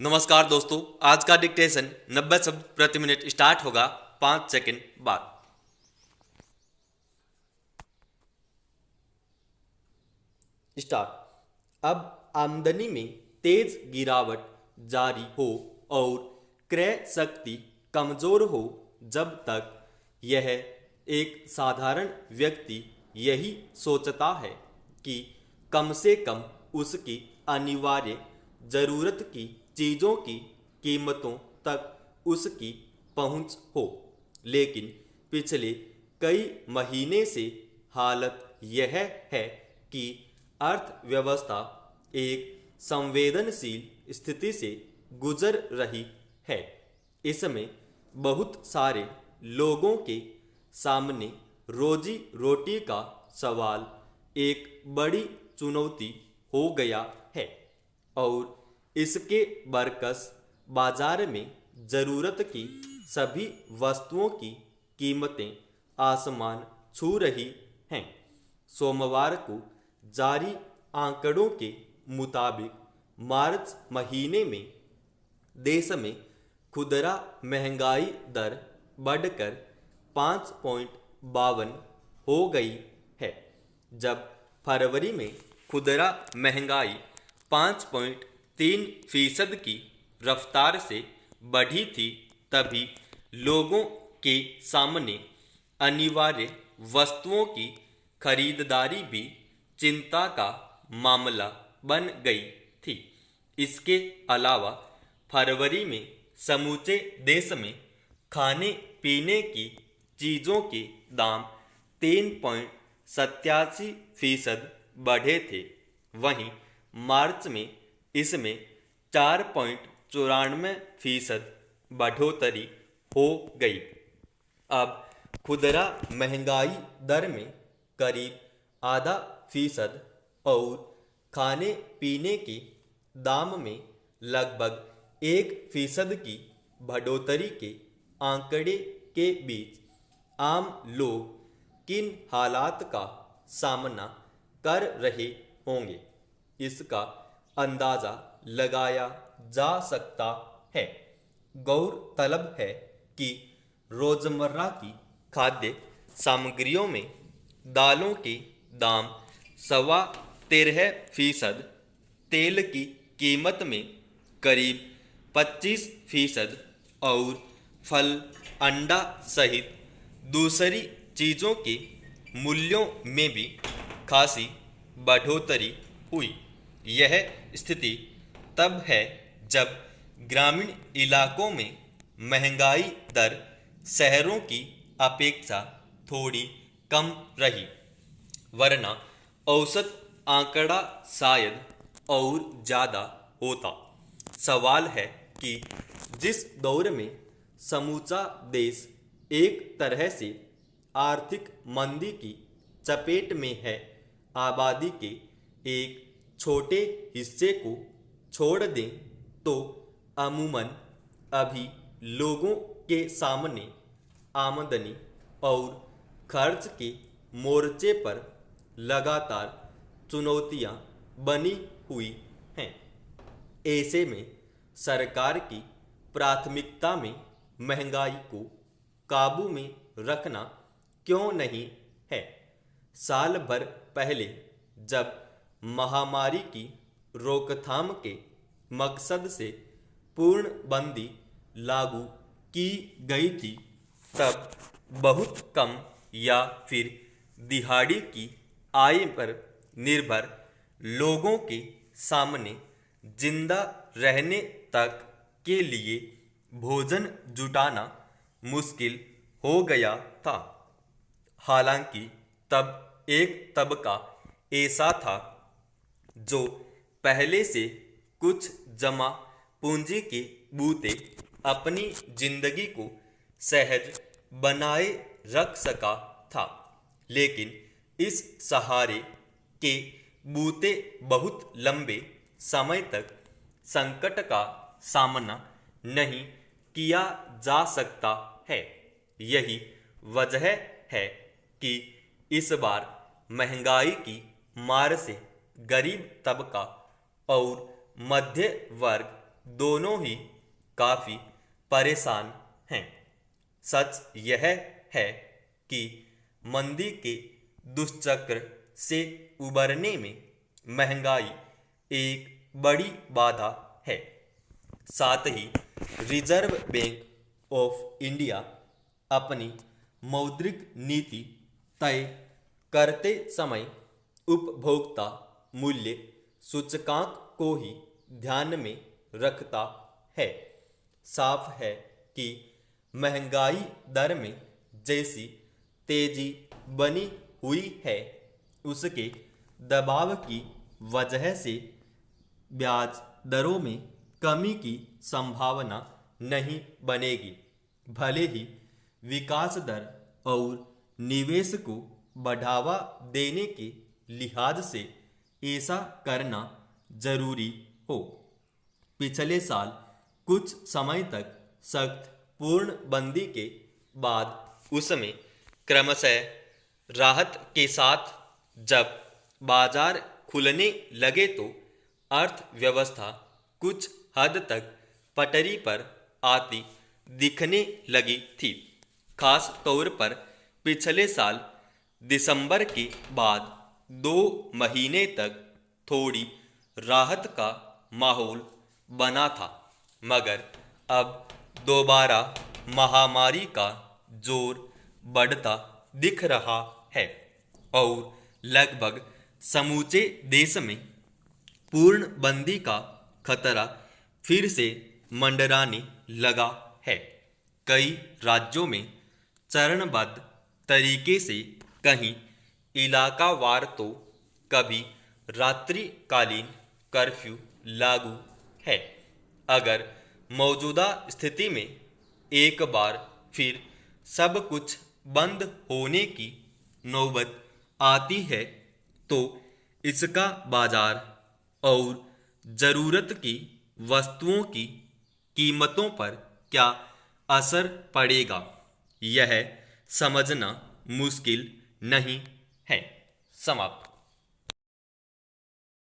नमस्कार दोस्तों, आज का डिक्टेशन 90 शब्द प्रति मिनट स्टार्ट होगा 5 सेकंड बाद। स्टार्ट। अब आमदनी में तेज गिरावट जारी हो और क्रय शक्ति कमजोर हो, जब तक यह एक साधारण व्यक्ति यही सोचता है कि कम से कम उसकी अनिवार्य जरूरत की चीज़ों की कीमतों तक उसकी पहुंच हो, लेकिन पिछले कई महीने से हालत यह है कि अर्थव्यवस्था एक संवेदनशील स्थिति से गुजर रही है। इसमें बहुत सारे लोगों के सामने रोजी रोटी का सवाल एक बड़ी चुनौती हो गया है और इसके बरकस बाजार में ज़रूरत की सभी वस्तुओं की कीमतें आसमान छू रही हैं। सोमवार को जारी आंकड़ों के मुताबिक मार्च महीने में देश में खुदरा महंगाई दर बढ़कर 5.52 हो गई है। जब फरवरी में खुदरा महंगाई 5.3% की रफ्तार से बढ़ी थी, तभी लोगों के सामने अनिवार्य वस्तुओं की खरीदारी भी चिंता का मामला बन गई थी। इसके अलावा फरवरी में समूचे देश में खाने पीने की चीज़ों के दाम 3.87% बढ़े थे। वहीं मार्च में इसमें 4.94% बढ़ोतरी हो गई। अब खुदरा महंगाई दर में करीब आधा फीसद और खाने पीने के दाम में लगभग 1% की बढ़ोतरी के आंकड़े के बीच आम लोग किन हालात का सामना कर रहे होंगे, इसका अंदाज़ा लगाया जा सकता है। गौरतलब है कि रोज़मर्रा की खाद्य सामग्रियों में दालों के दाम 13.25%, तेल की कीमत में करीब 25% और फल अंडा सहित दूसरी चीज़ों के मूल्यों में भी खासी बढ़ोतरी हुई। यह स्थिति तब है जब ग्रामीण इलाकों में महंगाई दर शहरों की अपेक्षा थोड़ी कम रही, वरना औसत आंकड़ा शायद और ज़्यादा होता। सवाल है कि जिस दौर में समूचा देश एक तरह से आर्थिक मंदी की चपेट में है, आबादी के एक छोटे हिस्से को छोड़ दें तो अमूमन अभी लोगों के सामने आमदनी और खर्च के मोर्चे पर लगातार चुनौतियां बनी हुई हैं। ऐसे में सरकार की प्राथमिकता में महंगाई को काबू में रखना क्यों नहीं है। साल भर पहले जब महामारी की रोकथाम के मकसद से पूर्णबंदी लागू की गई थी, तब बहुत कम या फिर दिहाड़ी की आय पर निर्भर लोगों के सामने जिंदा रहने तक के लिए भोजन जुटाना मुश्किल हो गया था। हालांकि तब एक तबका ऐसा था जो पहले से कुछ जमा पूंजी के बूते अपनी जिंदगी को सहज बनाए रख सका था, लेकिन इस सहारे के बूते बहुत लंबे समय तक संकट का सामना नहीं किया जा सकता है। यही वजह है कि इस बार महंगाई की मार से गरीब तबका और मध्य वर्ग दोनों ही काफ़ी परेशान हैं। सच यह है कि मंदी के दुष्चक्र से उबरने में महंगाई एक बड़ी बाधा है। साथ ही रिजर्व बैंक ऑफ इंडिया अपनी मौद्रिक नीति तय करते समय उपभोक्ता मूल्य सूचकांक को ही ध्यान में रखता है। साफ है कि महंगाई दर में जैसी तेजी बनी हुई है, उसके दबाव की वजह से ब्याज दरों में कमी की संभावना नहीं बनेगी। भले ही विकास दर और निवेश को बढ़ावा देने के लिहाज से ऐसा करना जरूरी हो। पिछले साल कुछ समय तक सख्त पूर्णबंदी के बाद उसमें क्रमशः राहत के साथ जब बाजार खुलने लगे तो अर्थव्यवस्था कुछ हद तक पटरी पर आती दिखने लगी थी। खास तौर पर पिछले साल दिसंबर के बाद 2 महीने तक थोड़ी राहत का माहौल बना था, मगर अब दोबारा महामारी का जोर बढ़ता दिख रहा है और लगभग समूचे देश में पूर्णबंदी का खतरा फिर से मंडराने लगा है। कई राज्यों में चरणबद्ध तरीके से, कहीं इलाकावार तो कभी रात्रिकालीन कर्फ्यू लागू है। अगर मौजूदा स्थिति में एक बार फिर सब कुछ बंद होने की नौबत आती है तो इसका बाजार और ज़रूरत की वस्तुओं की कीमतों पर क्या असर पड़ेगा, यह समझना मुश्किल नहीं है। समाप्त।